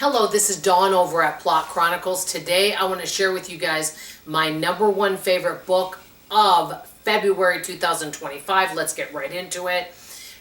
Hello, this is Dawn over at Plot Chronicles. Today I want to share with you guys my #1 favorite book of February 2025. Let's get right into it.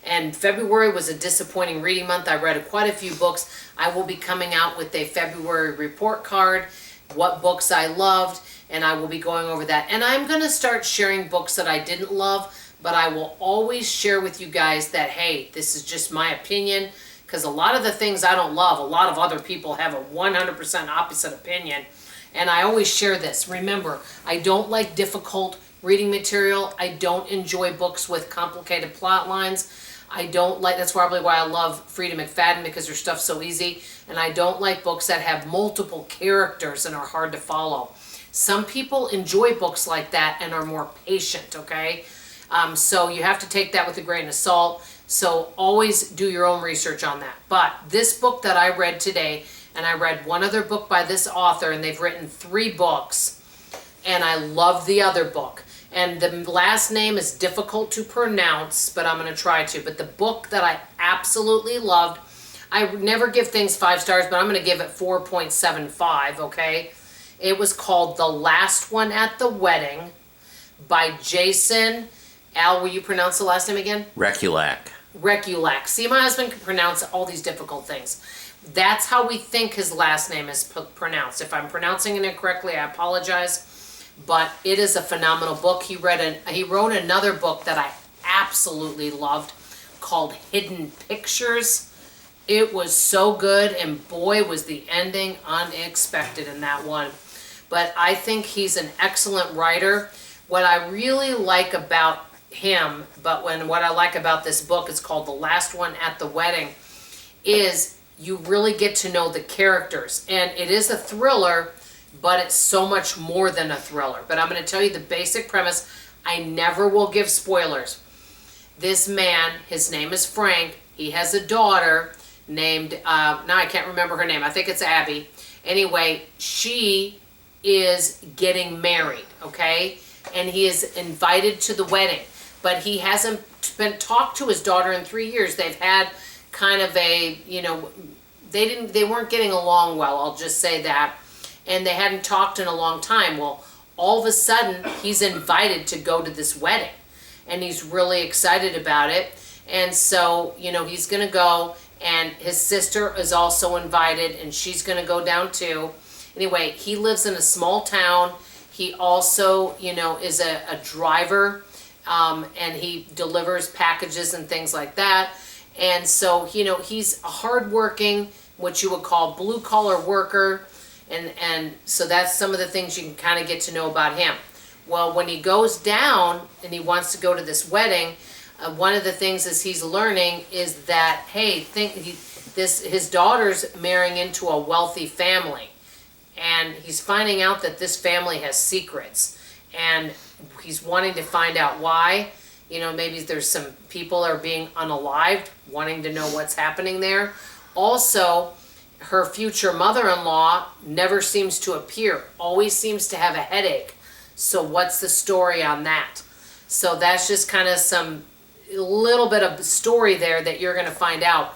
And February was a disappointing reading month. I read quite a few books. I will be coming out with a February report card, what books I loved, and I will be going over that. And I'm going to start sharing books that I didn't love, but I will always share with you guys that, hey, this is just my opinion. Because a lot of the things I don't love, a lot of other people have a 100% opposite opinion. And I always share this. Remember, I don't like difficult reading material. I don't enjoy books with complicated plot lines. I don't like, that's probably why I love Frida McFadden, because her stuff's so easy. And I don't like books that have multiple characters and are hard to follow. Some people enjoy books like that and are more patient, okay? So you have to take that with a grain of salt. So always do your own research on that. But this book that I read today, and I read one other book by this author, and they've written 3 books, and I love the other book. And the last name is difficult to pronounce, but I'm going to try to. But the book that I absolutely loved, I never give things 5 stars, but I'm going to give it 4.75, okay? It was called The Last One at the Wedding by Jason, Al, will you pronounce the last name again? Rekulak. Rekulak. See, my husband can pronounce all these difficult things. That's how we think his last name is pronounced. If I'm pronouncing it incorrectly, I apologize. But it is a phenomenal book. He wrote another book that I absolutely loved called Hidden Pictures. It was so good, and boy, was the ending unexpected in that one. But I think he's an excellent writer. What I really like about him, what I like about this book, it's called The Last One at the Wedding, is you really get to know the characters. And it is a thriller, but it's so much more than a thriller. But I'm going to tell you the basic premise. I never will give spoilers. This man, his name is Frank. He has a daughter named, now I can't remember her name. I think it's Abby. Anyway, she is getting married, okay? And he is invited to the wedding. But he hasn't been talked to his daughter in 3 years. They've had kind of a, they weren't getting along well, I'll just say that. And they hadn't talked in a long time. Well, all of a sudden, he's invited to go to this wedding. And he's really excited about it. And so, he's going to go. And his sister is also invited. And she's going to go down too. Anyway, he lives in a small town. He also, is a driver. And he delivers packages and things like that. And so, he's a hardworking, what you would call blue-collar worker. And so that's some of the things you can kind of get to know about him. Well, when he goes down and he wants to go to this wedding, one of the things is he's learning is that, hey, his daughter's marrying into a wealthy family. And he's finding out that this family has secrets. And he's wanting to find out why. Maybe there's some people are being unalived, wanting to know what's happening there. Also, her future mother-in-law never seems to appear, always seems to have a headache. So what's the story on that? So that's just kind of some little bit of story there that you're going to find out.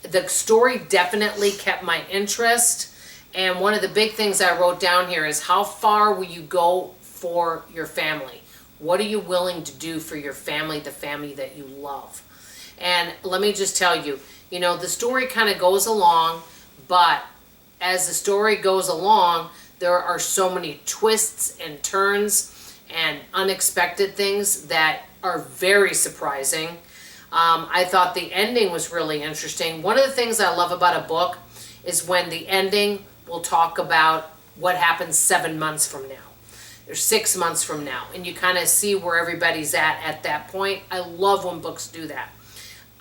The story definitely kept my interest. And one of the big things I wrote down here is, how far will you go for your family? What are you willing to do for your family, the family that you love? And let me just tell you, the story kind of goes along, but as the story goes along, there are so many twists and turns and unexpected things that are very surprising. I thought the ending was really interesting. One of the things I love about a book is when the ending will talk about what happens 7 months from now. Or 6 months from now, and you kind of see where everybody's at that point. I love when books do that.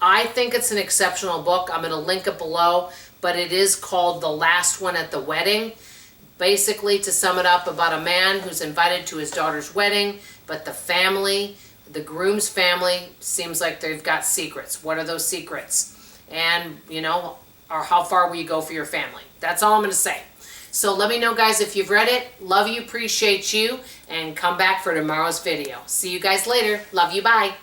I think it's an exceptional book. I'm going to link it below, but it is called The Last One at the Wedding. Basically, to sum it up, about a man who's invited to his daughter's wedding, but the family, the groom's family, seems like they've got secrets. What are those secrets? And, or how far will you go for your family? That's all I'm going to say. So let me know, guys, if you've read it. Love you, appreciate you, and come back for tomorrow's video. See you guys later. Love you, bye.